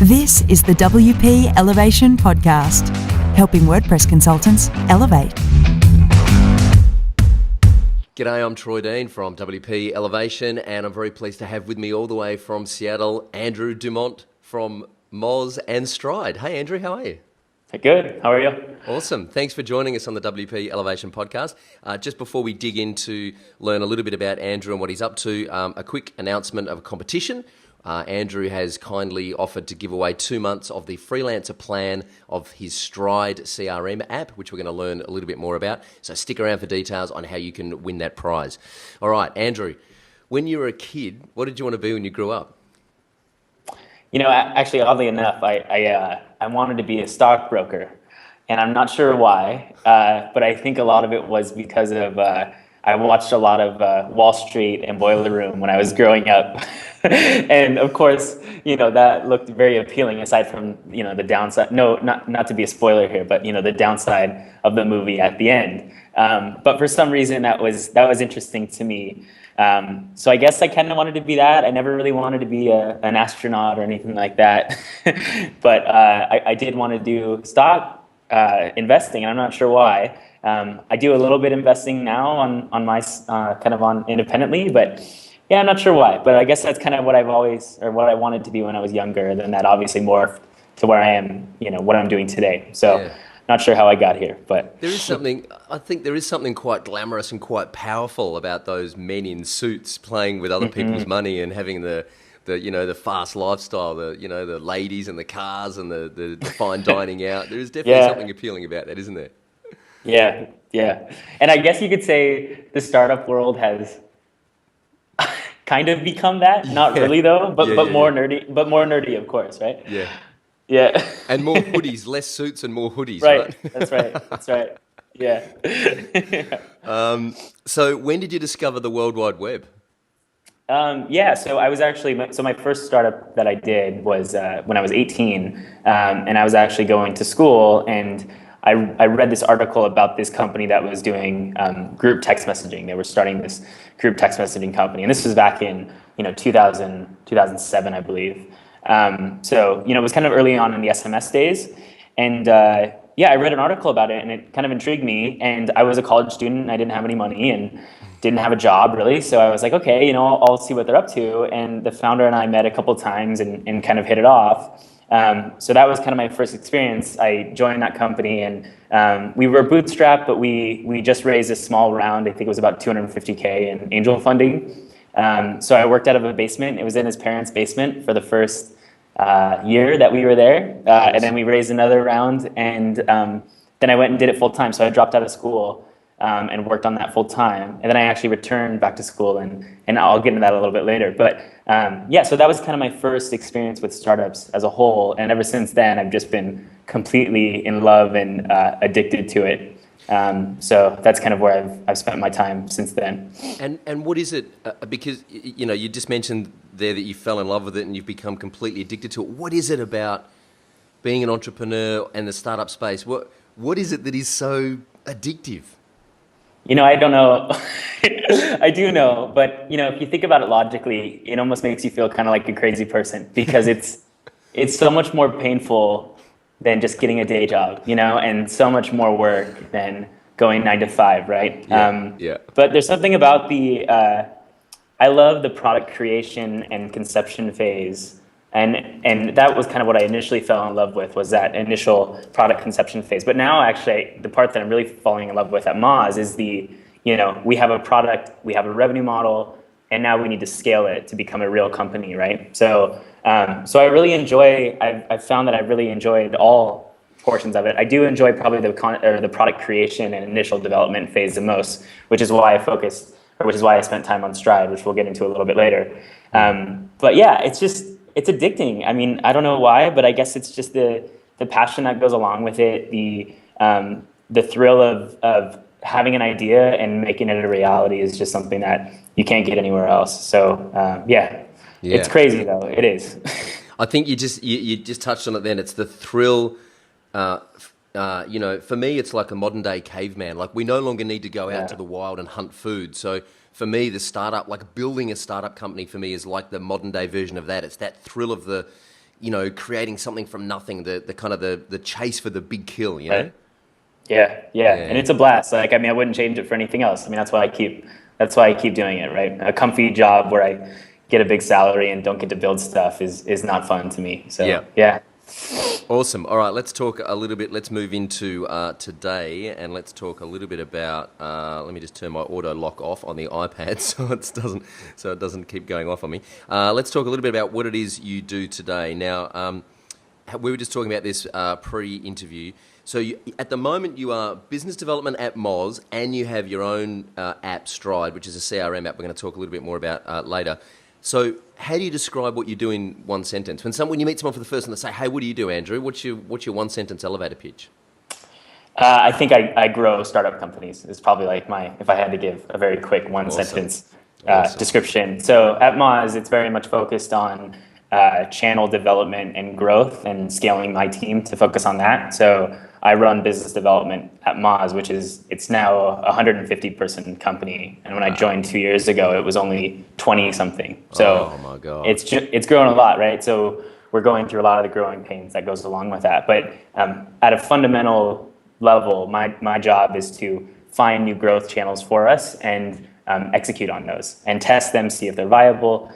This is the WP Elevation Podcast, helping WordPress consultants elevate. G'day, I'm Troy Dean from WP Elevation, and I'm very pleased to have with me all the way from Seattle, Andrew Dumont from Moz and Stride. Hey Andrew, how are you? Good. How are you? Awesome. Thanks for joining us on the WP Elevation Podcast. Just before we dig in to learn a little bit about Andrew and what he's up to, a quick announcement of a competition. Andrew has kindly offered to give away 2 months of the freelancer plan of his Stride CRM app, which we're going to learn a little bit more about. So stick around for details on how you can win that prize. All right, Andrew, when you were a kid, what did you want to be when you grew up? You know, actually, oddly enough, I wanted to be a stockbroker, and I'm not sure why, but I think a lot of it was because of I watched a lot of Wall Street and Boiler Room when I was growing up, and of course, you know, that looked very appealing. Aside from, you know, the downside. No, not to be a spoiler here, but you know, the downside of the movie at the end. But for some reason, that was interesting to me. So I guess I kind of wanted to be that. I never really wanted to be an astronaut or anything like that. But I did want to do stock investing, and I'm not sure why. I do a little bit investing now on my kind of on independently, but yeah, I'm not sure why. But I guess that's kind of what what I wanted to be when I was younger. Then that obviously morphed to where I am, you know, what I'm doing today. So. Yeah. Not sure how I got here, but I think there is something quite glamorous and quite powerful about those men in suits playing with other people's money and having the you know, the fast lifestyle, the ladies and the cars and the fine dining out. There is definitely something appealing about that, isn't there? Yeah. And I guess you could say the startup world has kind of become that. Not really though, but more nerdy, of course, right? Yeah. And more hoodies, less suits and more hoodies, right? That's right. Yeah. So when did you discover the World Wide Web? So I was my first startup that I did was when I was 18, and I was actually going to school, and I read this article about this company that was doing group text messaging. They were starting this group text messaging company, and this was back in 2007, I believe. So, you know, it was kind of early on in the SMS days, and I read an article about it, and it kind of intrigued me, and I was a college student, and I didn't have any money, and didn't have a job, really, so I was like, okay, you know, I'll see what they're up to, and the founder and I met a couple times and kind of hit it off. So that was kind of my first experience. I joined that company, and we were bootstrapped, but we just raised a small round. I think it was about $250K in angel funding. So I worked out of a basement. It was in his parents' basement for the first year that we were there. And then we raised another round, and then I went and did it full time. So I dropped out of school and worked on that full time. And then I actually returned back to school, and I'll get into that a little bit later. But so that was kind of my first experience with startups as a whole. And ever since then, I've just been completely in love and addicted to it. So that's kind of where I've spent my time since then. And what is it? Because you know, you just mentioned there that you fell in love with it and you've become completely addicted to it. What is it about being an entrepreneur and the startup space? What is it that is so addictive? You know, I don't know. I do know, but you know, if you think about it logically, it almost makes you feel kind of like a crazy person, because it's so much more painful than just getting a day job, you know, and so much more work than going 9 to 5, right? But there's something about I love the product creation and conception phase, and that was kind of what I initially fell in love with, was that initial product conception phase. But now, actually, the part that I'm really falling in love with at Moz is we have a product, we have a revenue model, and now we need to scale it to become a real company, right? So I really enjoy. I've found that I really enjoyed all portions of it. I do enjoy probably the product creation and initial development phase the most, which is why I spent time on Stride, which we'll get into a little bit later. But yeah, it's addicting. I mean, I don't know why, but I guess it's just the passion that goes along with it, the thrill of having an idea and making it a reality is just something that you can't get anywhere else. So it's crazy though. It is. I think you just touched on it then. It's the thrill. For me, it's like a modern day caveman. Like, we no longer need to go out to the wild and hunt food. So for me, the startup, like building a startup company for me is like the modern day version of that. It's that thrill of creating something from nothing, the kind of the chase for the big kill, you know? Right. Yeah. And it's a blast. Like, I mean, I wouldn't change it for anything else. I mean, that's why I keep doing it, right? A comfy job where I get a big salary and don't get to build stuff is not fun to me. So yeah. Awesome. All right, let's talk a little bit. Let's move into today, and let's talk a little bit about. Let me just turn my auto lock off on the iPad so it doesn't keep going off on me. Let's talk a little bit about what it is you do today. Now, we were just talking about this pre-interview. So at the moment, you are business development at Moz, and you have your own app, Stride, which is a CRM app. We're going to talk a little bit more about later. So how do you describe what you do in one sentence? When you meet someone for the first time, they say, "Hey, what do you do, Andrew?" What's your one sentence elevator pitch? I think I grow startup companies is probably like if I had to give a very quick one sentence description. So at Moz, it's very much focused on channel development and growth and scaling my team to focus on that. So I run business development at Moz, it's now a 150-person company. And when I joined 2 years ago, it was only 20-something. So oh my God. It's grown a lot, right? So we're going through a lot of the growing pains that goes along with that. But at a fundamental level, my job is to find new growth channels for us and execute on those and test them, see if they're viable,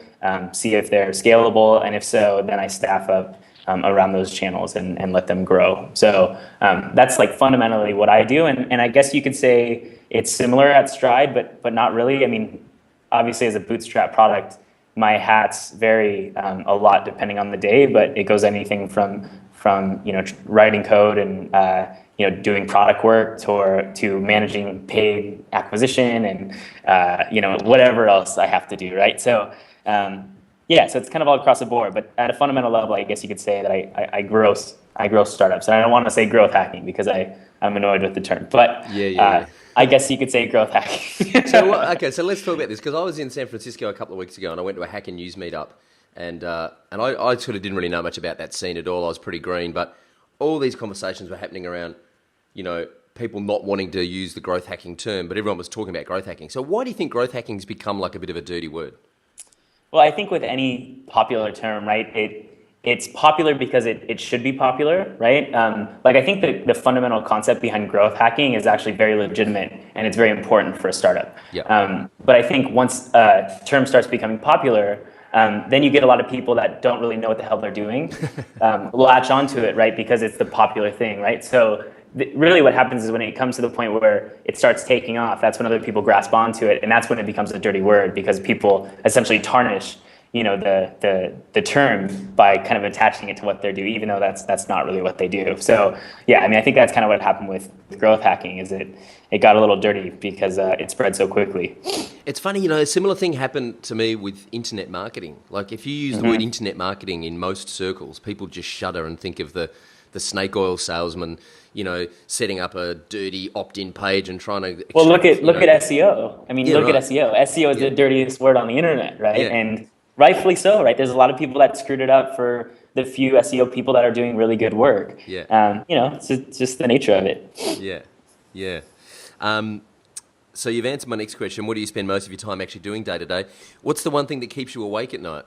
see if they're scalable. And if so, then I staff up around those channels and let them grow. So that's like fundamentally what I do. And I guess you could say it's similar at Stride, but not really. I mean, obviously as a bootstrap product, my hats vary a lot depending on the day, but it goes anything from writing code and doing product work to managing paid acquisition and whatever else I have to do, right? So so it's kind of all across the board, but at a fundamental level, I guess you could say that I grow startups, and I don't want to say growth hacking because I'm annoyed with the term, but I guess you could say growth hacking. So let's talk about this, because I was in San Francisco a couple of weeks ago, and I went to a Hacker News meetup, and I sort of didn't really know much about that scene at all. I was pretty green, but all these conversations were happening around, people not wanting to use the growth hacking term, but everyone was talking about growth hacking. So why do you think growth hacking has become like a bit of a dirty word? Well, I think with any popular term, right, it's popular because it should be popular, right? I think the fundamental concept behind growth hacking is actually very legitimate, and it's very important for a startup. Yeah. But I think once a term starts becoming popular, then you get a lot of people that don't really know what the hell they're doing, latch onto it, right, because it's the popular thing, right? So really what happens is when it comes to the point where it starts taking off, that's when other people grasp onto it, and that's when it becomes a dirty word, because people essentially tarnish the term by kind of attaching it to what they do, even though that's not really what they do. So I think that's kind of what happened with growth hacking, is it got a little dirty because it spread so quickly. It's funny, a similar thing happened to me with internet marketing. Like, if you use the word internet marketing in most circles, people just shudder and think of the snake oil salesman, setting up a dirty opt-in page and trying to. Well, look at SEO. I mean, at SEO. SEO is the dirtiest word on the internet, right? Yeah. And rightfully so, right? There's a lot of people that screwed it up for the few SEO people that are doing really good work. Yeah. It's just the nature of it. Yeah. So you've answered my next question. What do you spend most of your time actually doing day to day? What's the one thing that keeps you awake at night?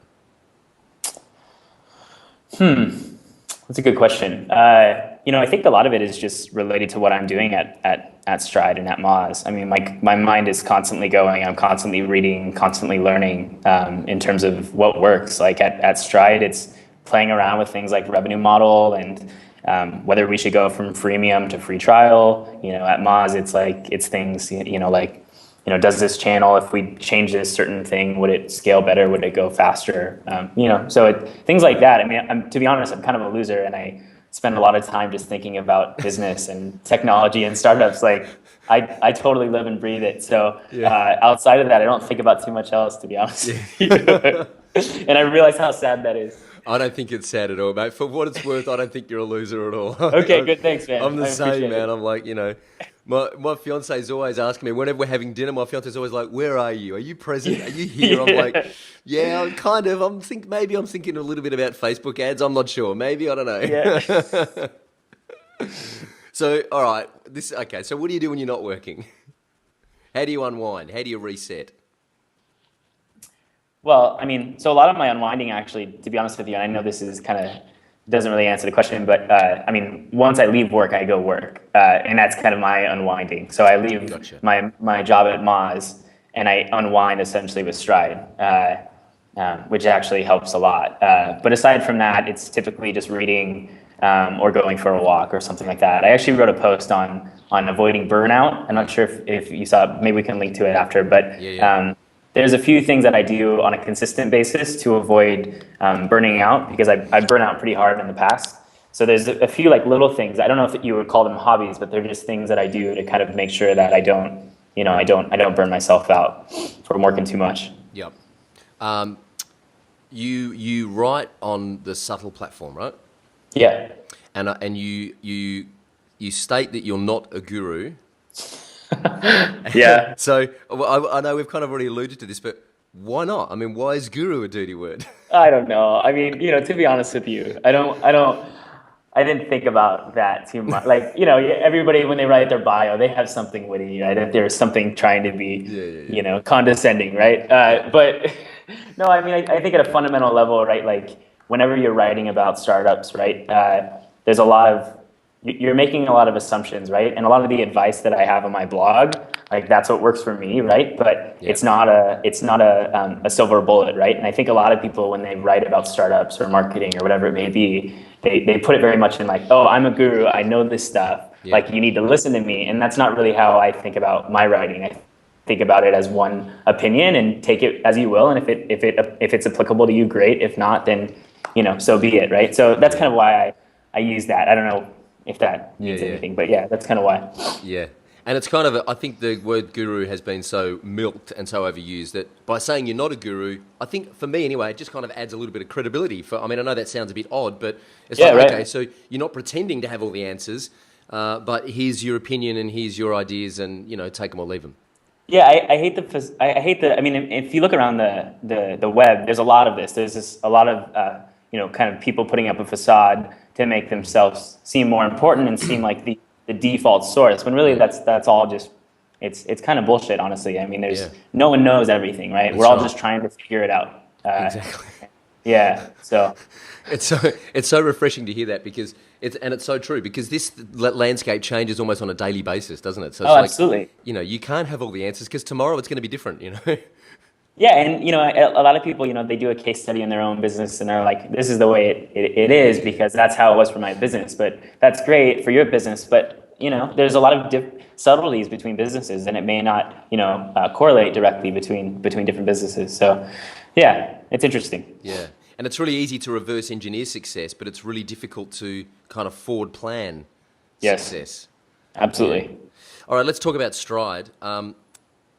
That's a good question. I think a lot of it is just related to what I'm doing at Stride and at Moz. I mean, my mind is constantly going. I'm constantly reading, constantly learning in terms of what works. Like at Stride, it's playing around with things like revenue model and whether we should go from freemium to free trial. At Moz, it's things, does this channel, if we change this certain thing, would it scale better? Would it go faster? So things like that. I mean, to be honest, I'm kind of a loser, and I spend a lot of time just thinking about business and technology and startups. Like, I totally live and breathe it. So outside of that, I don't think about too much else, to be honest. And I realize how sad that is. I don't think it's sad at all, mate. For what it's worth, I don't think you're a loser at all. Okay, good. Thanks, man. I'm the same, man. I'm like, my fiance is always asking me, whenever we're having dinner, my fiance is always like, "Where are you? Are you present? Are you here?" I'm like, "Yeah, I'm kind of. I'm thinking a little bit about Facebook ads. I'm not sure. Maybe, I don't know." Yeah. So, all right. So what do you do when you're not working? How do you unwind? How do you reset? Well, I mean, so a lot of my unwinding, actually, to be honest with you, and I know this is kind of doesn't really answer the question, but I mean, once I leave work, I go work, and that's kind of my unwinding. So I leave Gotcha. my job at Moz, and I unwind essentially with Stride, which actually helps a lot. But aside from that, it's typically just reading or going for a walk or something like that. I actually wrote a post on avoiding burnout. I'm not sure if you saw it. Maybe we can link to it after, but. Yeah. There's a few things that I do on a consistent basis to avoid burning out, because I burn out pretty hard in the past. So there's a few like little things. I don't know if you would call them hobbies, but they're just things that I do to kind of make sure that I don't burn myself out from working too much. Yep. You write on the Svbtle platform, right? Yeah. And you state that you're not a guru. Yeah. So I know we've kind of already alluded to this, but why not? I mean, why is guru a dirty word? I don't know. I mean, to be honest with you, I didn't think about that too much. Like, everybody, when they write their bio, they have something witty, right? If there's something trying to be, condescending, right? But no, I mean, I think at a fundamental level, right? Like, whenever you're writing about startups, right? There's you're making a lot of assumptions, right? And a lot of the advice that I have on my blog, like that's what works for me, right? But it's not a silver bullet, right? And I think a lot of people, when they write about startups or marketing or whatever it may be, they put it very much in like, oh, I'm a guru, I know this stuff. Yeah. Like, you need to listen to me. And that's not really how I think about my writing. I think about it as one opinion and take it as you will. And if it's applicable to you, great. If not, then so be it, right? So that's kind of why I use that. I don't know if that means anything, but yeah, that's kind of why. Yeah. And it's kind of, I think the word guru has been so milked and so overused that by saying you're not a guru, I think for me anyway, it just kind of adds a little bit of credibility. I know that sounds a bit odd, but it's right. Okay, so you're not pretending to have all the answers, but here's your opinion and here's your ideas, and take them or leave them. Yeah, I hate the. I mean, if you look around the web, there's a lot of this. There's a lot of kind of people putting up a facade to make themselves seem more important and seem like the default source, when really that's all just it's kind of bullshit, honestly. I mean, no one knows everything, right? We're all just trying to figure it out. Exactly. Yeah. So it's so refreshing to hear that, because it's so true, because this landscape changes almost on a daily basis, doesn't it? So it's absolutely. You can't have all the answers, because tomorrow it's going to be different. Yeah, and a lot of people, they do a case study in their own business, and they're like, "This is the way it is because that's how it was for my business." But that's great for your business, but there's a lot of subtleties between businesses, and it may not correlate directly between different businesses. So, yeah, it's interesting. Yeah, and it's really easy to reverse engineer success, but it's really difficult to kind of forward plan success. Absolutely. Yeah. All right, let's talk about Stride.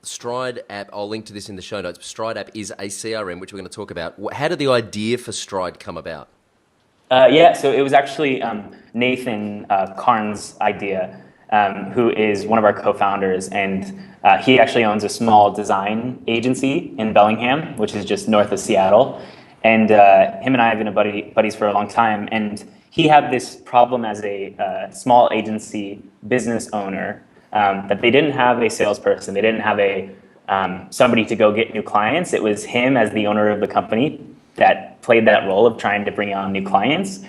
Stride app, I'll link to this in the show notes. Stride app is a CRM, which we're going to talk about. How did the idea for Stride come about? So it was actually Nathan Karn's idea, who is one of our co-founders, and he actually owns a small design agency in Bellingham, which is just north of Seattle. And him and I have been buddies for a long time, and he had this problem as a small agency business owner, that they didn't have a salesperson. They didn't have somebody to go get new clients. It was him as the owner of the company that played that role of trying to bring on new clients.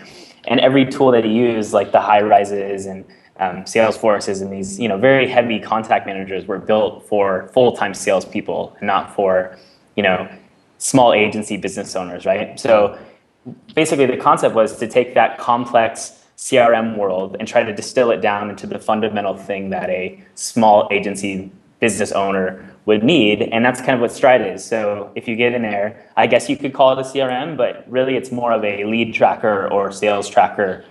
And every tool that he used, like the high rises and Salesforces and these very heavy contact managers, were built for full-time salespeople and not for small agency business owners, right? So basically the concept was to take that complex CRM world and try to distill it down into the fundamental thing that a small agency business owner would need, and that's kind of what Stride is. So if you get in there, I guess you could call it a CRM, but really it's more of a lead tracker or sales tracker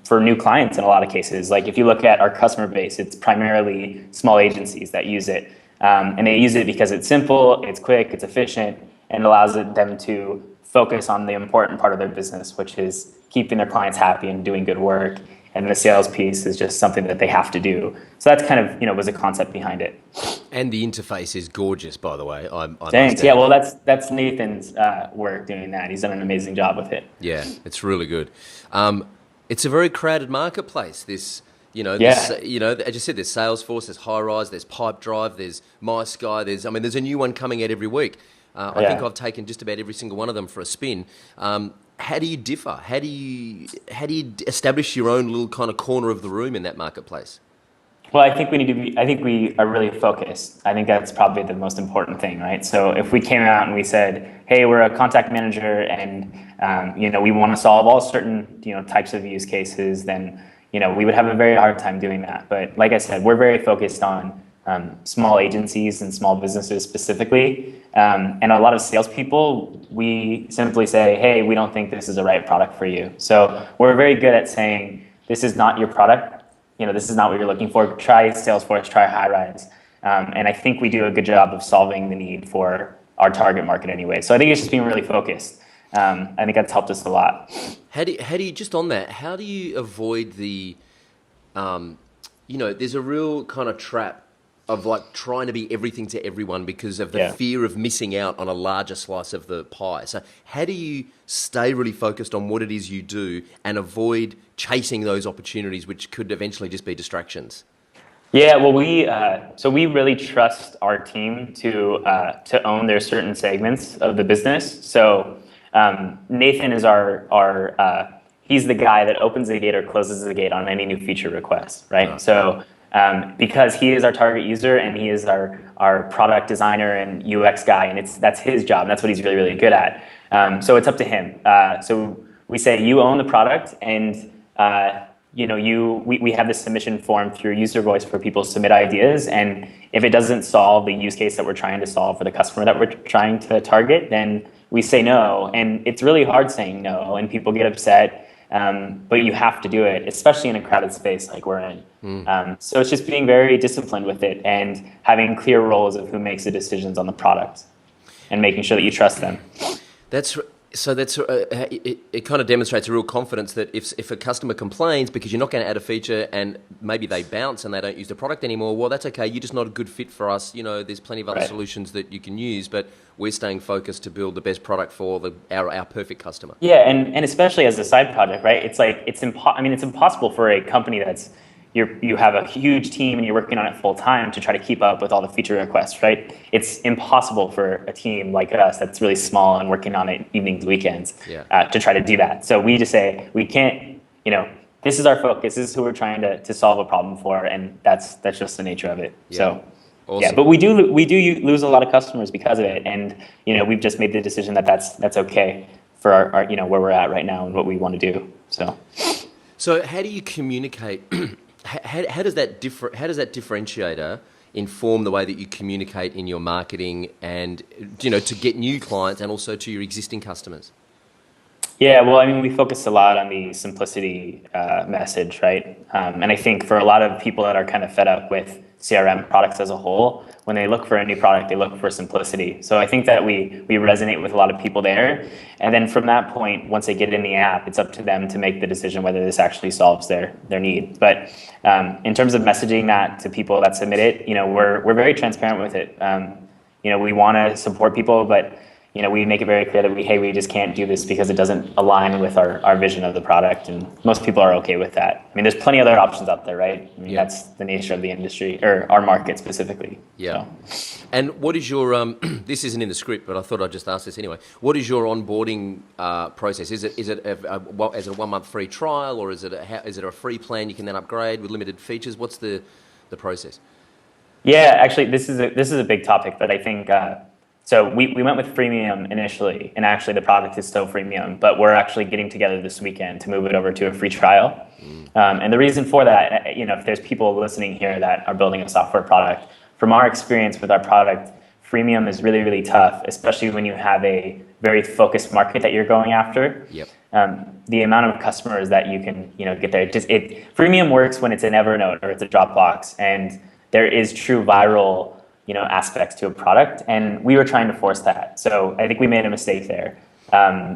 for new clients in a lot of cases. Like if you look at our customer base, it's primarily small agencies that use it, and they use it because it's simple, it's quick, it's efficient, and allows them to focus on the important part of their business, which is keeping their clients happy and doing good work. And the sales piece is just something that they have to do. So that's kind of, was a concept behind it. And the interface is gorgeous, by the way. Thanks. Yeah, well, that's Nathan's work doing that. He's done an amazing job with it. Yeah, it's really good. It's a very crowded marketplace. As you said, there's Salesforce, there's Highrise, there's Pipedrive, there's MySky, there's a new one coming out every week. I think I've taken just about every single one of them for a spin. how do you differ? How do you establish your own little kind of corner of the room in that marketplace? Well, I think we are really focused. I think that's probably the most important thing, right? So if we came out and we said, hey, we're a contact manager and, we want to solve all certain, types of use cases, then, we would have a very hard time doing that. But like I said, we're very focused on small agencies and small businesses specifically. And a lot of salespeople, we simply say, hey, we don't think this is the right product for you. So we're very good at saying, this is not your product. This is not what you're looking for. Try Salesforce, try HighRise. And I think we do a good job of solving the need for our target market anyway. So I think it's just being really focused. I think that's helped us a lot. How do you just on that, how do you avoid the, there's a real kind of trap of like trying to be everything to everyone because of the fear of missing out on a larger slice of the pie. So how do you stay really focused on what it is you do and avoid chasing those opportunities, which could eventually just be distractions? Yeah, well, we really trust our team to own their certain segments of the business. So Nathan is he's the guy that opens the gate or closes the gate on any new feature requests, right? Oh. So because he is our target user and he is our product designer and UX guy, and that's his job. And that's what he's really, really good at. So it's up to him. So we say you own the product, and we have this submission form through user voice for people to submit ideas. And if it doesn't solve the use case that we're trying to solve for the customer that we're trying to target, then we say no. And it's really hard saying no, and people get upset. But you have to do it, especially in a crowded space like we're in. So it's just being very disciplined with it and having clear roles of who makes the decisions on the product and making sure that you trust them. It kind of demonstrates a real confidence that if a customer complains because you're not going to add a feature and maybe they bounce and they don't use the product anymore, well, that's okay. You're just not a good fit for us. There's plenty of other solutions that you can use, but we're staying focused to build the best product for our perfect customer. Yeah, and especially as a side project, right? It's impossible for a company that's you have a huge team and you're working on it full time to try to keep up with all the feature requests, right? It's impossible for a team like us that's really small and working on it evenings, weekends, to try to do that. So we just say, we can't, this is our focus, this is who we're trying to solve a problem for, and that's just the nature of it. Yeah. So, awesome. But we do lose a lot of customers because of it, and we've just made the decision that that's okay for our where we're at right now and what we want to do. So how do you communicate? How does that differentiator inform the way that you communicate in your marketing and to get new clients and also to your existing customers? Yeah, well, we focus a lot on the simplicity message, right? And I think for a lot of people that are kind of fed up with CRM products as a whole, when they look for a new product, they look for simplicity. So I think that we resonate with a lot of people there. And then from that point, once they get in the app, it's up to them to make the decision whether this actually solves their need. But in terms of messaging that to people that submit it, we're very transparent with it. We want to support people, but we make it very clear that we just can't do this because it doesn't align with our vision of the product, and most people are okay with that. There's plenty of other options out there, right? That's the nature of the industry, or our market specifically. Yeah. So. And what is your, this isn't in the script, but I thought I'd just ask this anyway. What is your onboarding process? Is it a 1 month free trial, or is it a free plan you can then upgrade with limited features? What's the process? Yeah, actually, this is a big topic, but I think, so we went with Freemium initially, and actually the product is still Freemium, but we're actually getting together this weekend to move it over to a free trial. And the reason for that, if there's people listening here that are building a software product, from our experience with our product, Freemium is really, really tough, especially when you have a very focused market that you're going after. Yep. The amount of customers that you can get there, Freemium works when it's an Evernote or it's a Dropbox, and there is true viral aspects to a product, and we were trying to force that. So I think we made a mistake there.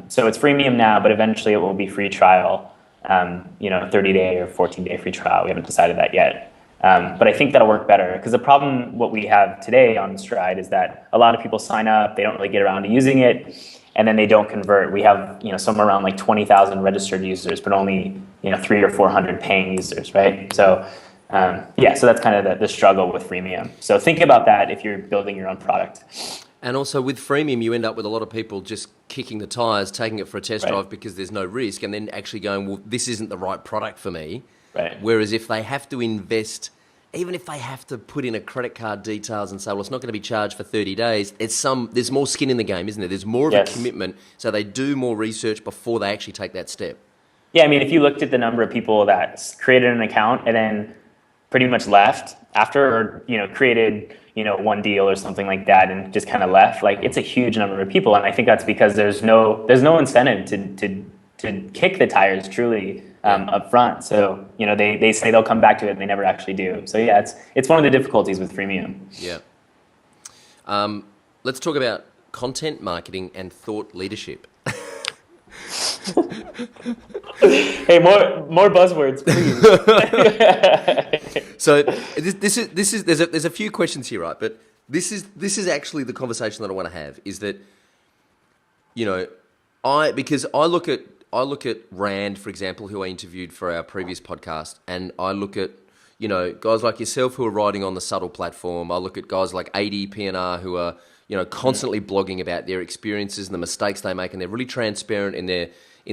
So it's freemium now, but eventually it will be free trial, 30-day or 14-day free trial. We haven't decided that yet. But I think that'll work better, because the problem what we have today on Stride is that a lot of people sign up, they don't really get around to using it, and then they don't convert. We have somewhere around like 20,000 registered users, but only 300 or 400 paying users, right? So so that's kind of the struggle with freemium. So think about that if you're building your own product. And also with freemium, you end up with a lot of people just kicking the tires, taking it for a test Right. drive because there's no risk, and then actually going, well, this isn't the right product for me. Right. Whereas if they have to invest, even if they have to put in a credit card details and say, well, it's not going to be charged for 30 days, there's more skin in the game, isn't there? There's more of a commitment, so they do more research before they actually take that step. Yeah, I mean, if you looked at the number of people that created an account and then pretty much left after, or, created, one deal or something like that and just kind of left, like, it's a huge number of people. And I think that's because there's no incentive to kick the tires truly up front. So, they say they'll come back to it and they never actually do. So yeah, it's one of the difficulties with freemium. Yeah. Let's talk about content marketing and thought leadership. Hey, more buzzwords, please. So this is there's a few questions here, right? But this is actually the conversation that I want to have. Is that because I look at Rand, for example, who I interviewed for our previous podcast, and I look at guys like yourself who are writing on the Subtle platform. I look at guys like AD PNR who are constantly blogging about their experiences and the mistakes they make, and they're really transparent in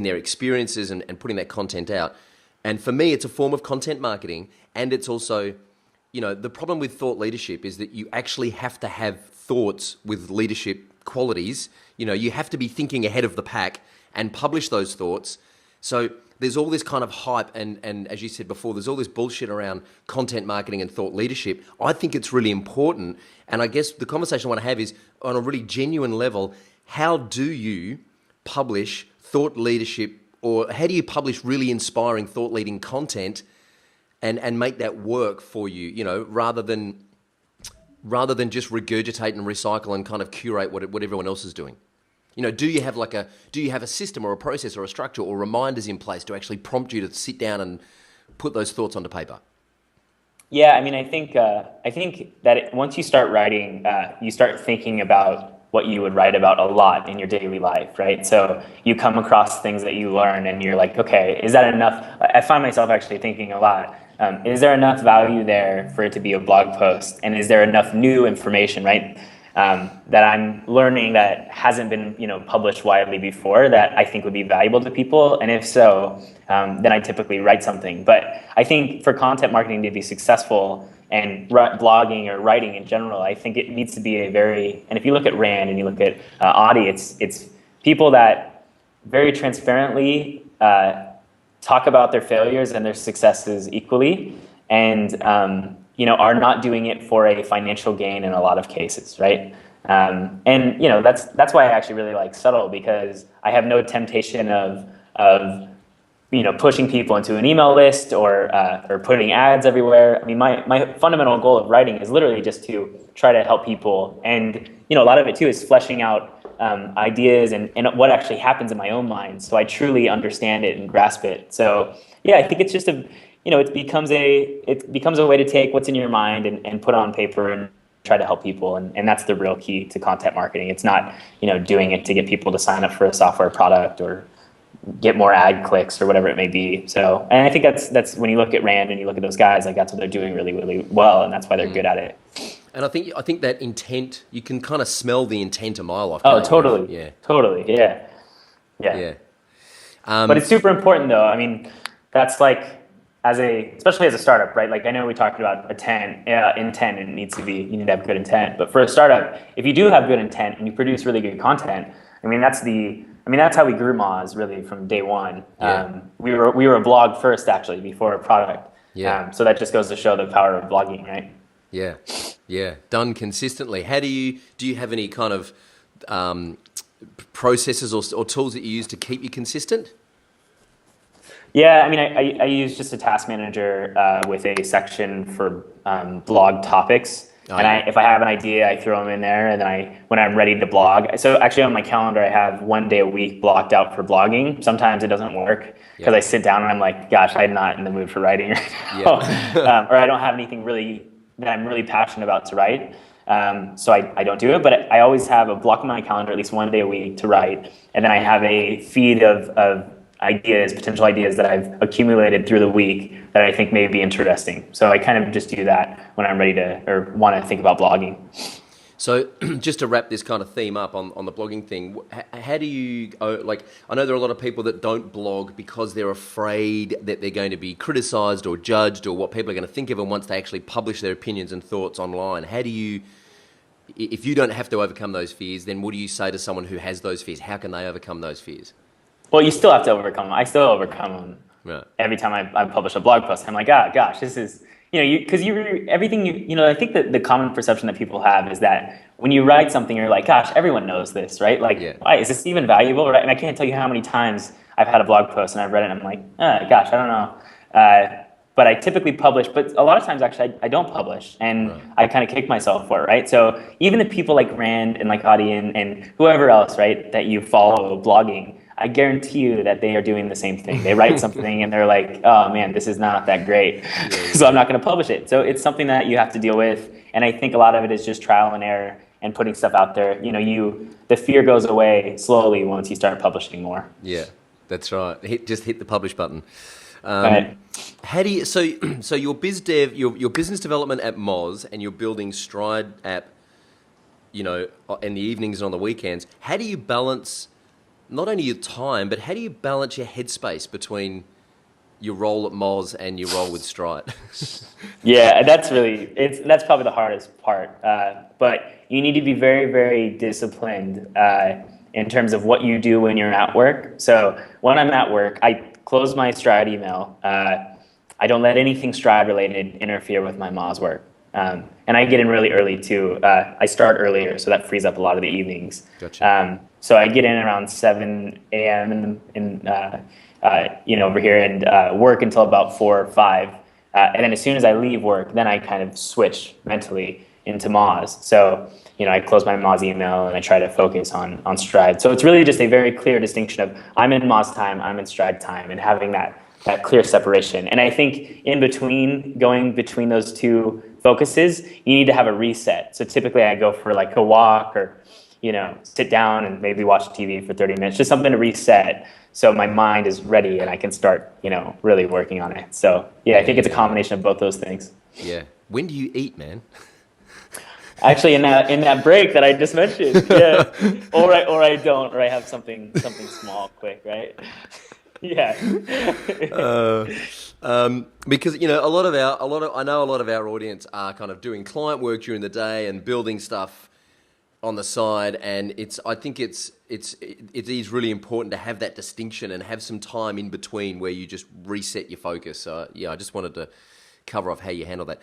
their experiences and putting that content out. And for me, it's a form of content marketing, and it's also, the problem with thought leadership is that you actually have to have thoughts with leadership qualities. You have to be thinking ahead of the pack and publish those thoughts. So there's all this kind of hype, and as you said before, there's all this bullshit around content marketing and thought leadership. I think it's really important, and I guess the conversation I want to have is, on a really genuine level, how do you publish thought leadership, or how do you publish really inspiring thought leading content and make that work for you, rather than just regurgitate and recycle and kind of curate what everyone else is doing? Do you have a system or a process or a structure or reminders in place to actually prompt you to sit down and put those thoughts onto paper? Yeah, I mean, I think that once you start writing, you start thinking about what you would write about a lot in your daily life, right? So you come across things that you learn and you're like, okay, is that enough? I find myself actually thinking a lot, is there enough value there for it to be a blog post? And is there enough new information, right, that I'm learning that hasn't been published widely before that I think would be valuable to people? And if so, then I typically write something. But I think for content marketing to be successful, and blogging or writing in general, I think it needs to be and if you look at Rand and you look at Audie, it's people that very transparently talk about their failures and their successes equally, and are not doing it for a financial gain in a lot of cases, right? And that's why I actually really like Svbtle, because I have no temptation of pushing people into an email list or putting ads everywhere. I mean, my fundamental goal of writing is literally just to try to help people. And, a lot of it too is fleshing out ideas and what actually happens in my own mind, so I truly understand it and grasp it. So yeah, I think it's just it becomes a way to take what's in your mind and put it on paper and try to help people. And that's the real key to content marketing. It's not, doing it to get people to sign up for a software product or get more ad clicks or whatever it may be. So, and I think that's when you look at Rand and you look at those guys, like, that's what they're doing really, really well, and that's why they're good at it. And I think that intent, you can kind of smell the intent a mile off. Oh, totally. Yeah. Totally. Yeah. But it's super important though. I mean, that's like, especially as a startup, right? Like, I know we talked about intent, and you need to have good intent. But for a startup, if you do have good intent and you produce really good content, that's how we grew Moz really from day one. Yeah. We were a blog first, actually, before a product. Yeah. So that just goes to show the power of blogging, right? Yeah. Yeah. Done consistently. Do you have any kind of processes or tools that you use to keep you consistent? Yeah, I mean, I use just a task manager with a section for blog topics. If I have an idea, I throw them in there, and then when I'm ready to blog. So actually on my calendar, I have one day a week blocked out for blogging. Sometimes it doesn't work because I sit down and I'm like, gosh, I'm not in the mood for writing right now. Or I don't have anything really that I'm really passionate about to write. So I don't do it, but I always have a block on my calendar, at least one day a week to write. And then I have a feed of potential ideas that I've accumulated through the week that I think may be interesting. So I kind of just do that when I'm ready to, or want to think about blogging. So just to wrap this kind of theme up on the blogging thing, how do you, like, I know there are a lot of people that don't blog because they're afraid that they're going to be criticized or judged or what people are going to think of them once they actually publish their opinions and thoughts online. How do you, if you don't have to overcome those fears, then what do you say to someone who has those fears? How can they overcome those fears? Well, you still have to overcome them. I still overcome them. Right. Every time I publish a blog post, I'm like, gosh, this is, because everything I think that the common perception that people have is that when you write something, you're like, gosh, everyone knows this, right? Like, why is this even valuable, right? And I can't tell you how many times I've had a blog post and I've read it and I'm like, gosh, I don't know. But I typically publish, but a lot of times actually I don't publish, and right. I kind of kick myself for it, right? So even the people like Rand and like Adi and whoever else, right, that you follow blogging, I guarantee you that they are doing the same thing. They write something and they're like, oh man, this is not that great, so I'm not going to publish it. So it's something that you have to deal with, and I think a lot of it is just trial and error and putting stuff out there. The fear goes away slowly once you start publishing more. Yeah, that's right. Just hit the publish button. Right. How do you, so your biz dev, your business development at Moz, and you're building Stride app, in the evenings and on the weekends. How do you balance not only your time, but how do you balance your headspace between your role at Moz and your role with Stride? Yeah, that's probably the hardest part. But you need to be very, very disciplined in terms of what you do when you're at work. So when I'm at work, I close my Stride email. I don't let anything Stride related interfere with my Moz work. And I get in really early too. I start earlier, so that frees up a lot of the evenings. Gotcha. So I get in around 7 a.m. Over here and work until about 4 or 5. And then as soon as I leave work, then I kind of switch mentally into Moz. So, I close my Moz email and I try to focus on Stride. So it's really just a very clear distinction of I'm in Moz time, I'm in Stride time, and having that clear separation. And I think going between those two focuses, you need to have a reset. So typically I go for like a walk or, sit down and maybe watch TV for 30 minutes, just something to reset so my mind is ready and I can start, really working on it. So I think it's a combination of both those things. Yeah. When do you eat, man? Actually, in that break that I just mentioned, yeah. Or I don't, or I have something small, quick, right? Yeah. Because I know a lot of our audience are kind of doing client work during the day and building stuff on the side, and I think it is really important to have that distinction and have some time in between where you just reset your focus. So I just wanted to cover off how you handle that.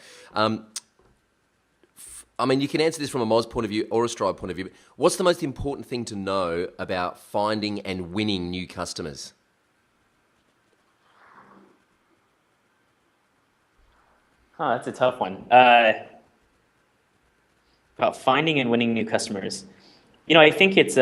You can answer this from a Moz point of view or a Stride point of view. But what's the most important thing to know about finding and winning new customers? That's a tough one. About finding and winning new customers. I think it's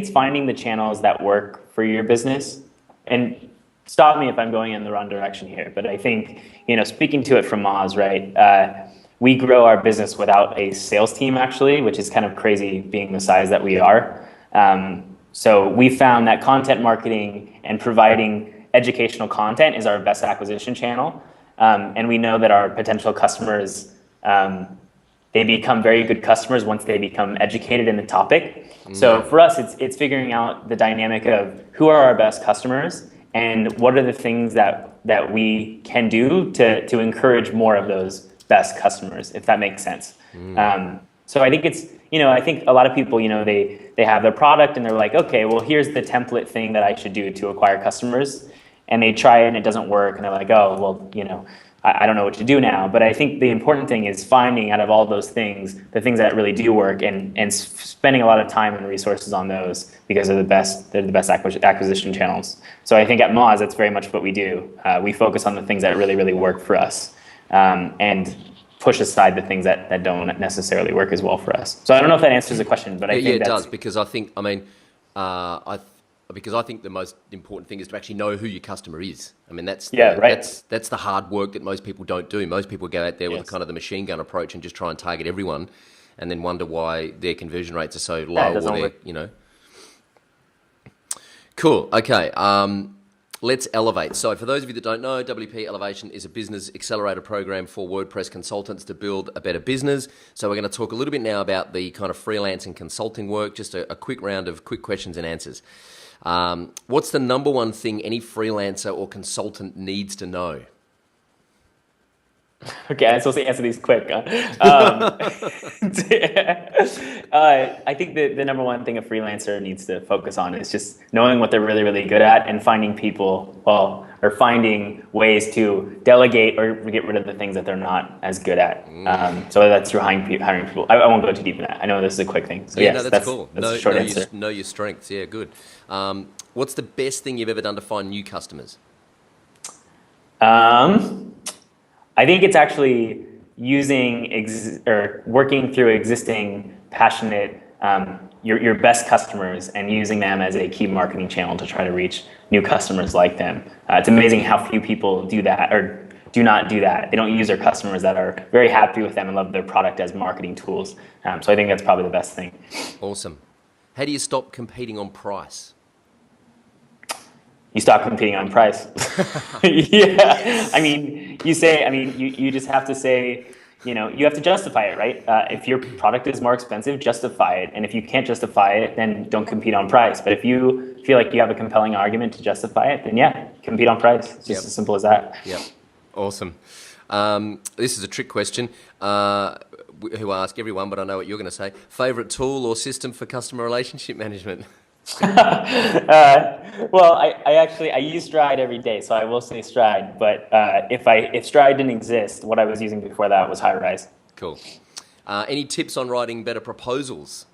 finding the channels that work for your business. And stop me if I'm going in the wrong direction here, but I think, speaking to it from Moz, right? We grow our business without a sales team, actually, which is kind of crazy being the size that we are. So we found that content marketing and providing educational content is our best acquisition channel. And we know that our potential customers, they become very good customers once they become educated in the topic. So for us, it's figuring out the dynamic of who are our best customers and what are the things that we can do to encourage more of those best customers, if that makes sense. So I think I think a lot of people, they have their product and they're like, okay, well, here's the template thing that I should do to acquire customers. And they try it and it doesn't work. And they're like, oh, well, I don't know what to do now. But I think the important thing is finding out of all those things, the things that really do work and spending a lot of time and resources on those because they're the best acquisition channels. So I think at Moz, that's very much what we do. We focus on the things that really, really work for us and push aside the things that don't necessarily work as well for us. So I don't know if that answers the question, but I think it does, because I think, because I think the most important thing is to actually know who your customer is. That's the hard work that most people don't do. Most people go out there with kind of the machine gun approach and just try and target everyone, and then wonder why their conversion rates are so low. Cool. Okay. let's elevate. So for those of you that don't know, WP Elevation is a business accelerator program for WordPress consultants to build a better business. So we're going to talk a little bit now about the kind of freelance and consulting work, just a quick round of quick questions and answers. What's the number one thing any freelancer or consultant needs to know? Okay, I'm supposed to answer these quick. I think the number one thing a freelancer needs to focus on is just knowing what they're really, really good at and finding people, or finding ways to delegate or get rid of the things that they're not as good at. So that's through hiring people. I won't go too deep in that. I know this is a quick thing. So yeah, yes, no, that's cool. That's a short answer. Know your strengths. Yeah, good. What's the best thing you've ever done to find new customers? I think it's actually working through existing passionate, your best customers and using them as a key marketing channel to try to reach new customers like them. It's amazing how few people do that or do not do that. They don't use their customers that are very happy with them and love their product as marketing tools. So I think that's probably the best thing. Awesome. How do you stop competing on price? You stop competing on price. Yeah. You just have to say, you have to justify it, right? If your product is more expensive, justify it. And if you can't justify it, then don't compete on price. But if you feel like you have a compelling argument to justify it, then yeah, compete on price. It's just as simple as that. Yep. Awesome. This is a trick question who I ask everyone, but I know what you're going to say. Favorite tool or system for customer relationship management? Well, I use Stride every day, so I will say Stride. But if Stride didn't exist, what I was using before that was Highrise. Cool. Any tips on writing better proposals?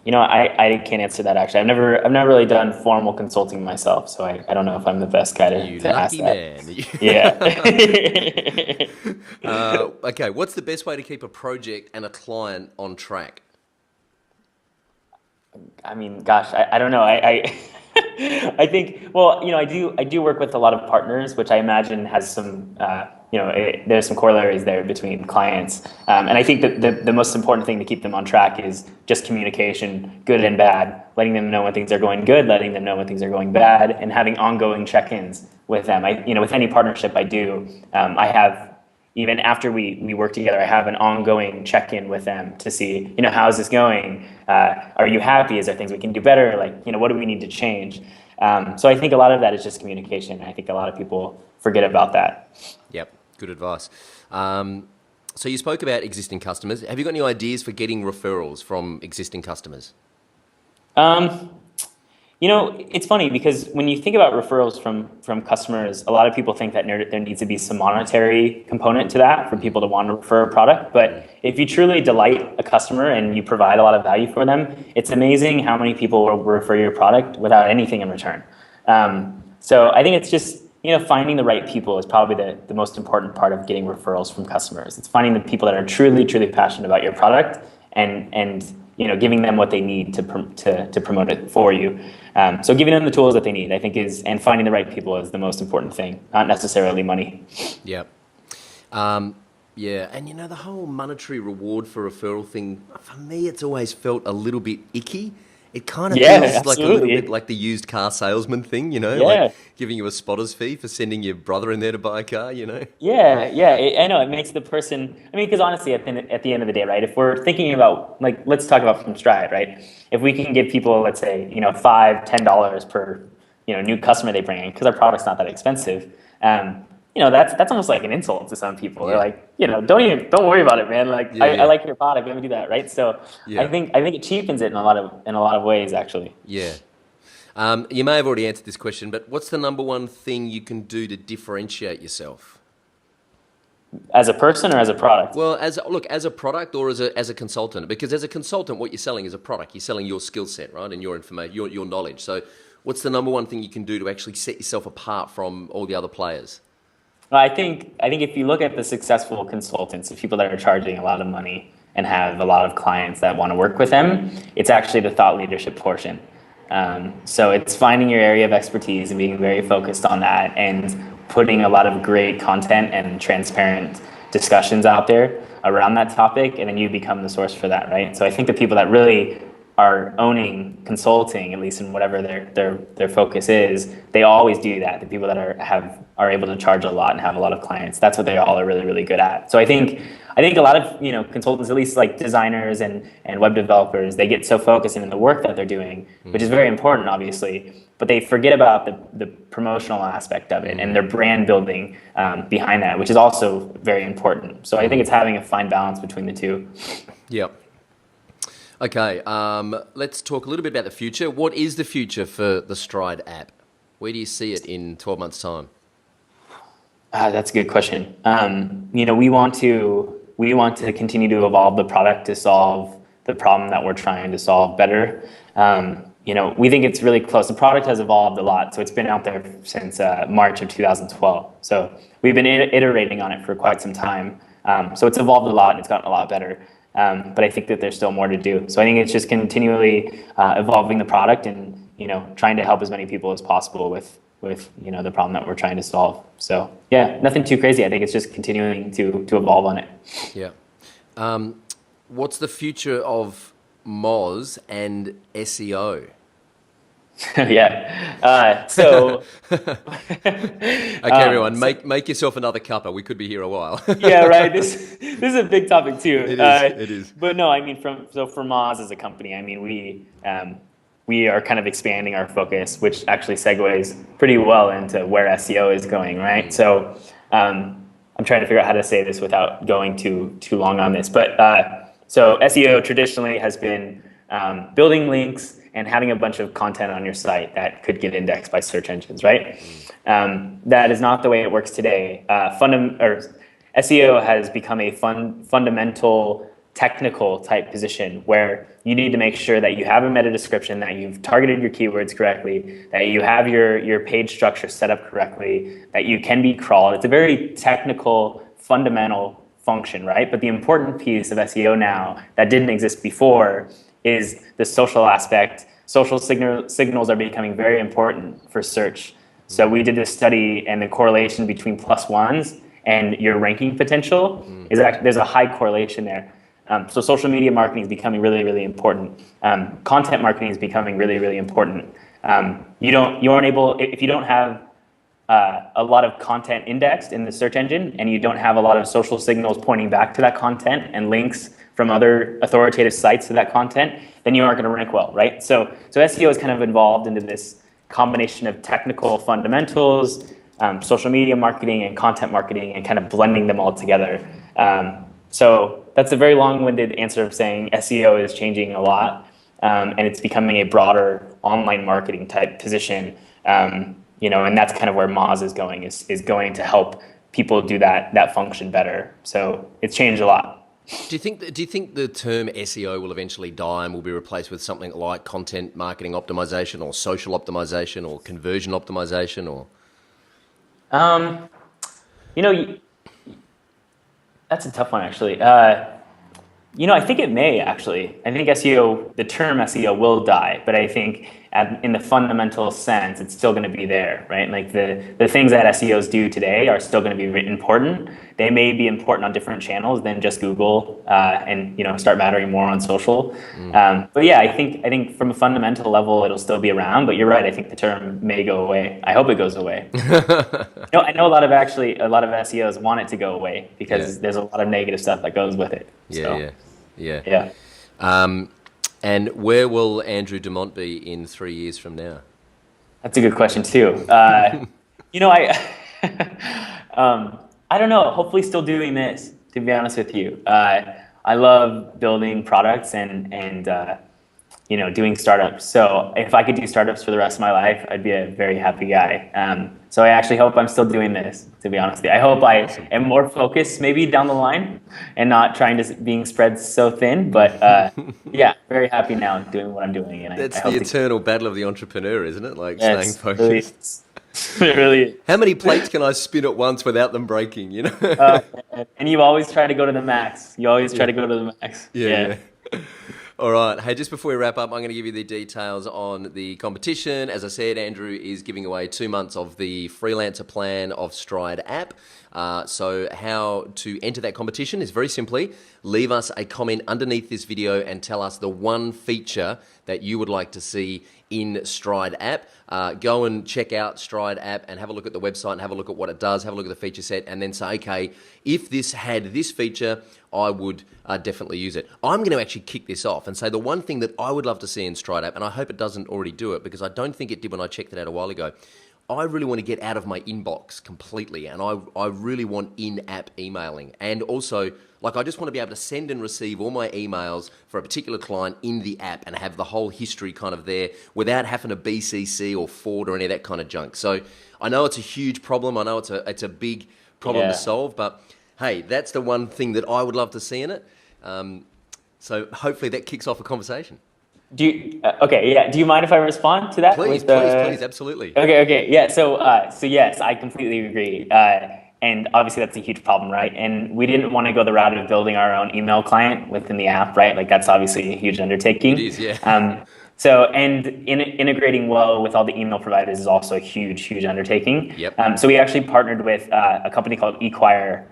I can't answer that actually. I've never really done formal consulting myself, so I don't know if I'm the best guy to ask that. Man. Yeah. Okay. What's the best way to keep a project and a client on track? I mean, gosh, I don't know. I think, well, I do work with a lot of partners, which I imagine has some, there's some corollaries there between clients. And I think that the most important thing to keep them on track is just communication, good and bad, letting them know when things are going good, letting them know when things are going bad, and having ongoing check-ins with them. With any partnership I do, I have, even after we work together, I have an ongoing check-in with them to see, how's this going? Are you happy? Is there things we can do better? What do we need to change? So I think a lot of that is just communication. I think a lot of people forget about that. Yep, good advice. So you spoke about existing customers. Have you got any ideas for getting referrals from existing customers? It's funny because when you think about referrals from customers, a lot of people think that there needs to be some monetary component to that for people to want to refer a product. But if you truly delight a customer and you provide a lot of value for them, it's amazing how many people will refer your product without anything in return. So I think it's just, finding the right people is probably the most important part of getting referrals from customers. It's finding the people that are truly, truly passionate about your product and giving them what they need to promote it for you. So giving them the tools that they need, I think, and finding the right people is the most important thing, not necessarily money. Yep. Yeah, and the whole monetary reward for referral thing, for me, it's always felt a little bit icky. It kind of feels like a little bit like the used car salesman thing, like giving you a spotter's fee for sending your brother in there to buy a car, Yeah, I know. It makes the person, because honestly, at the end of the day, right, if we're thinking about, let's talk about from Stride, right? If we can give people, let's say, $5, $10 per, new customer they bring in, because our product's not that expensive, that's almost like an insult to some people. They're like, don't worry about it, man. I like your product. Let me do that, right? So I think it cheapens it in a lot of ways, actually. Yeah. You may have already answered this question, but what's the number one thing you can do to differentiate yourself? As a person or as a product? Well, as a product or as a consultant, because as a consultant, what you're selling is a product. You're selling your skill set, right, and your information, your knowledge. So, what's the number one thing you can do to actually set yourself apart from all the other players? I think if you look at the successful consultants, the people that are charging a lot of money and have a lot of clients that want to work with them, it's actually the thought leadership portion. So it's finding your area of expertise and being very focused on that and putting a lot of great content and transparent discussions out there around that topic, and then you become the source for that, right? So I think the people that really are owning consulting, at least in whatever their focus is, they always do that. The people that are able to charge a lot and have a lot of clients, that's what they all are really, really good at. So I think a lot of consultants, at least like designers and web developers, they get so focused in the work that they're doing, which is very important, obviously, but they forget about the promotional aspect of it and their brand building behind that, which is also very important. So I think it's having a fine balance between the two. Yep. Okay, let's talk a little bit about the future. What is the future for the Stride app? Where do you see it in 12 months' time? That's a good question. We want to continue to evolve the product to solve the problem that we're trying to solve better. We think it's really close. The product has evolved a lot, so it's been out there since March of 2012. So we've been iterating on it for quite some time. So it's evolved a lot and it's gotten a lot better. But I think that there's still more to do. So I think it's just continually evolving the product and trying to help as many people as possible with the problem that we're trying to solve. So yeah, nothing too crazy. I think it's just continuing to evolve on it. Yeah. What's the future of Moz and SEO? Yeah. So okay, everyone, make yourself another cuppa. We could be here a while. Yeah, right. This is a big topic too. It is. But no, I mean, for Moz as a company, I mean, we are kind of expanding our focus, which actually segues pretty well into where SEO is going, right? So I'm trying to figure out how to say this without going too long on this. But so SEO traditionally has been building links and having a bunch of content on your site that could get indexed by search engines, right? That is not the way it works today. SEO has become a fundamental technical type position where you need to make sure that you have a meta description, that you've targeted your keywords correctly, that you have your page structure set up correctly, that you can be crawled. It's a very technical, fundamental function, right? But the important piece of SEO now that didn't exist before is the social aspect. Social signals are becoming very important for search. So we did this study, and the correlation between +1s and your ranking potential is actually, there's a high correlation there. So social media marketing is becoming really, really important. Content marketing is becoming really, really important. You aren't able, if you don't have a lot of content indexed in the search engine, and you don't have a lot of social signals pointing back to that content and links from other authoritative sites to that content, then you aren't going to rank well, right? So SEO is kind of involved into this combination of technical fundamentals, social media marketing and content marketing, and kind of blending them all together. So that's a very long-winded answer of saying SEO is changing a lot, and it's becoming a broader online marketing type position. And that's kind of where Moz is going, is going to help people do that function better. So it's changed a lot. Do you think the term SEO will eventually die and will be replaced with something like content marketing optimization or social optimization or conversion optimization or? That's a tough one, actually. I think it may, actually. I think the term SEO will die, but I think in the fundamental sense, it's still going to be there, right? Like the things that SEOs do today are still going to be important. They may be important on different channels than just Google, and start mattering more on social. But yeah, I think from a fundamental level, it'll still be around. But you're right. I think the term may go away. I hope it goes away. I know a lot of SEOs want it to go away because there's a lot of negative stuff that goes with it. Yeah. And where will Andrew Dumont be in 3 years from now? That's a good question too. I don't know. Hopefully, still doing this. To be honest with you, I love building products and doing startups. So if I could do startups for the rest of my life, I'd be a very happy guy. So I actually hope I'm still doing this, to be honest with you. I hope I am more focused maybe down the line and not trying to being spread so thin. But yeah, very happy now doing what I'm doing. And that's the eternal battle of the entrepreneur, isn't it? Like staying focused. It really is. How many plates can I spin at once without them breaking, And you always try to go to the max. You always try to go to the max. Yeah. All right. Hey, just before we wrap up, I'm going to give you the details on the competition. As I said, Andrew is giving away 2 months of the freelancer plan of Stride app. So how to enter that competition is very simply leave us a comment underneath this video and tell us the one feature that you would like to see in Stride app. Go and check out Stride app and have a look at the website and have a look at what it does, have a look at the feature set, and then say, okay, if this had this feature, I would definitely use it. I'm going to actually kick this off and say the one thing that I would love to see in Stride app, and I hope it doesn't already do it because I don't think it did when I checked it out a while ago. I really want to get out of my inbox completely, and I really want in-app emailing. And also, like, I just want to be able to send and receive all my emails for a particular client in the app and have the whole history kind of there without having to BCC or forward or any of that kind of junk. So I know it's a huge problem. I know it's a big problem to solve, but hey, that's the one thing that I would love to see in it. So hopefully that kicks off a conversation. Do you mind if I respond to that? Please, absolutely. Okay, yeah. So yes, I completely agree. And obviously that's a huge problem, right? And we didn't want to go the route of building our own email client within the app, right? Like that's obviously a huge undertaking. It is, yeah. Integrating well with all the email providers is also a huge undertaking. Yep. So we actually partnered with a company called eQuire,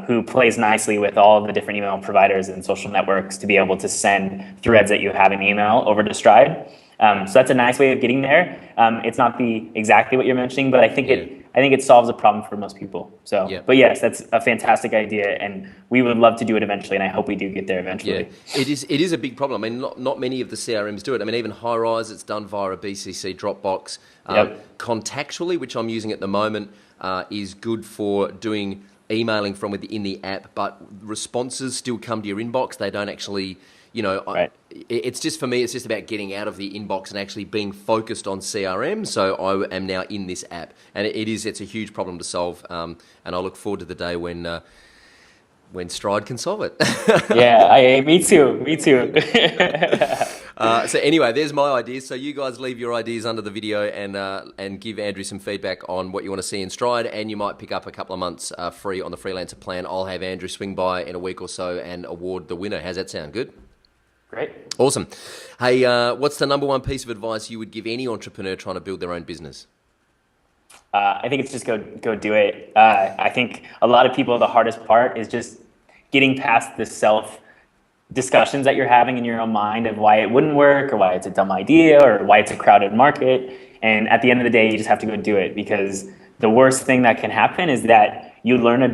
who plays nicely with all the different email providers and social networks to be able to send threads that you have in email over to Stride. So that's a nice way of getting there. It's not exactly what you're mentioning, but I think it solves a problem for most people. So, But yes, that's a fantastic idea, and we would love to do it eventually, and I hope we do get there eventually. Yeah, it is a big problem. I mean, not many of the CRMs do it. I mean, even Highrise, it's done via a BCC Dropbox. Contactually, which I'm using at the moment, is good for doing emailing from within the app, but responses still come to your inbox. They don't actually, right. It's just, for me, it's just about getting out of the inbox and actually being focused on CRM. So I am now in this app, and it's a huge problem to solve. And I look forward to the day when Stride can solve it. Me too. So anyway, there's my ideas. So you guys leave your ideas under the video and give Andrew some feedback on what you want to see in Stride, and you might pick up a couple of months free on the freelancer plan. I'll have Andrew swing by in a week or so and award the winner. How's that sound? Good? Great. Awesome. Hey, what's the number one piece of advice you would give any entrepreneur trying to build their own business? I think it's just go do it. I think a lot of people, the hardest part is just getting past the self discussions that you're having in your own mind of why it wouldn't work or why it's a dumb idea or why it's a crowded market. And at the end of the day, you just have to go do it, because the worst thing that can happen is that you learn a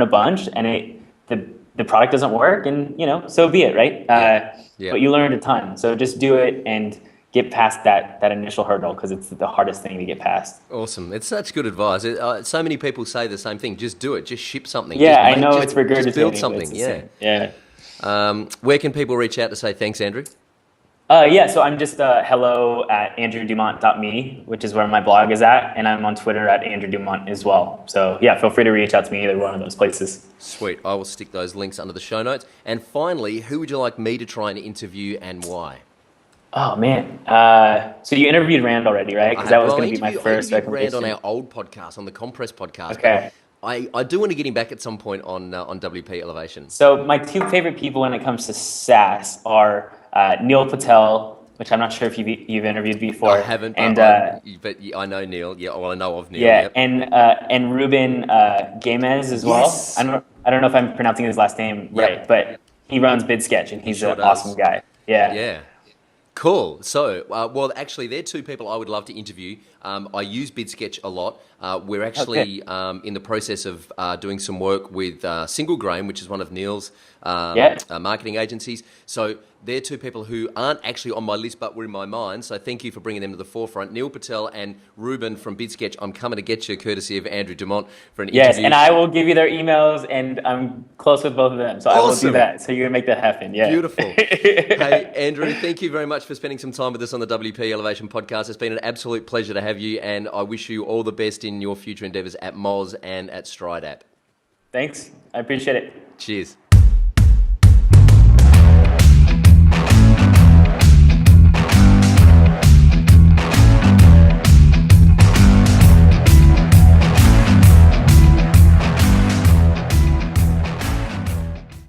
bunch and the product doesn't work, and so be it, right? But you learned a ton. So just do it and get past that initial hurdle, because it's the hardest thing to get past. Awesome. It's such good advice. So many people say the same thing. Just do it. Just ship something. Yeah, it's regurgitating. Just build something. Yeah. Where can people reach out to say thanks, Andrew? So I'm just hello@andrewdumont.me, which is where my blog is at, and I'm on Twitter @AndrewDumont as well. So yeah, feel free to reach out to me either one of those places. Sweet. I will stick those links under the show notes. And finally, who would you like me to try and interview and why? Oh man. So you interviewed Rand already, right? Because that was going to be my first recommendation. Rand on our old podcast, on the Compress podcast. Okay. I do want to get him back at some point on WP Elevation. So my two favorite people when it comes to SaaS are Neil Patel, which I'm not sure if you've interviewed before. I haven't, but I know Neil. Yeah, well, I know of Neil. Yeah, yep. And Ruben Gamez as well. Yes. I don't know if I'm pronouncing his last name right, but he runs BidSketch, and he's an awesome guy. Yeah. Yeah. Cool. So, well, actually, they're two people I would love to interview. I use BidSketch a lot. We're actually in the process of doing some work with Single Grain, which is one of Neil's marketing agencies. So they're two people who aren't actually on my list, but were in my mind. So thank you for bringing them to the forefront. Neil Patel and Ruben from BidSketch, I'm coming to get you, courtesy of Andrew Dumont, for an interview. Yes, and I will give you their emails, and I'm close with both of them. So awesome. I will do that. So you're going to make that happen. Yeah. Beautiful. Hey, Andrew, thank you very much for spending some time with us on the WP Elevation podcast. It's been an absolute pleasure to have you, and I wish you all the best in your future endeavors at Moz and at Stride app. Thanks. I appreciate it. Cheers.